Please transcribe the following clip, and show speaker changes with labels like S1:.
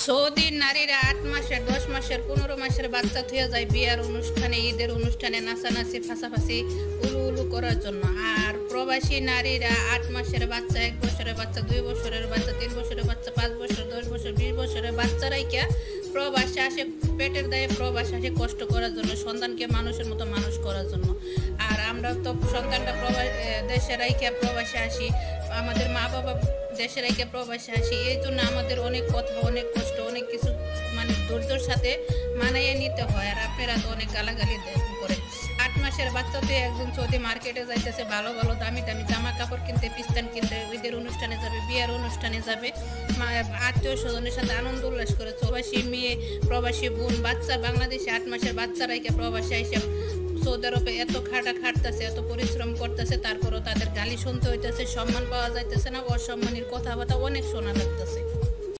S1: সৌদির নারীরা ৮ মাসের, ১০ মাসের, ১৫ মাসের বাচ্চা থুয়ে যায় বিয়ার অনুষ্ঠানে, ঈদের অনুষ্ঠানে নাচানাচি ফাঁসাফাঁসি উলু উলু করার জন্য। আর প্রবাসী নারীরা ৮ মাসের বাচ্চা, ১ বছরের বাচ্চা, ২ বছরের বাচ্চা, ৩ বছরের বাচ্চা, ৫ বছর, 10 বছর, 20 বছরের বাচ্চা রাইখা প্রবাসে আসে, পেটের দায়ে প্রবাসে আসে কষ্ট করার জন্য, সন্তানকে মানুষের মতো মানুষ করার জন্য। আর আমরা তো সন্তানটা দেশে রাইখা প্রবাসে আসি, আমাদের মা বাবা দেশে রেখে প্রবাসে আসি, এই জন্য আমাদের অনেক কথা, অনেক কষ্ট, অনেক কিছু মানে ধৈর্যের সাথে মানাইয়ে নিতে হয়। আর আপনারা তো অনেক গালাগালি করেন। ৮ মাসের বাচ্চা তো একজন সৌদি মার্কেটে যাইতেছে ভালো ভালো দামি দামি জামা কাপড় কিনতে, পিস্তান কিনতে, ঈদের অনুষ্ঠানে যাবে, বিয়ার অনুষ্ঠানে যাবে, আত্মীয় স্বজনের সাথে আনন্দ উল্লাস করে। প্রবাসী মেয়ে, প্রবাসী বোন, বাচ্চা বাংলাদেশে 8 মাসের বাচ্চা রেখে প্রবাসে এসে সৌদি আরবে এত খাটতেছে, এত পরিশ্রম করতেছে, তারপরও তাদের গালি শুনতে হইতেছে, সম্মান পাওয়া যাইতেছে না, অসম্মানের কথাবার্তা অনেক শোনা লাগতেছে।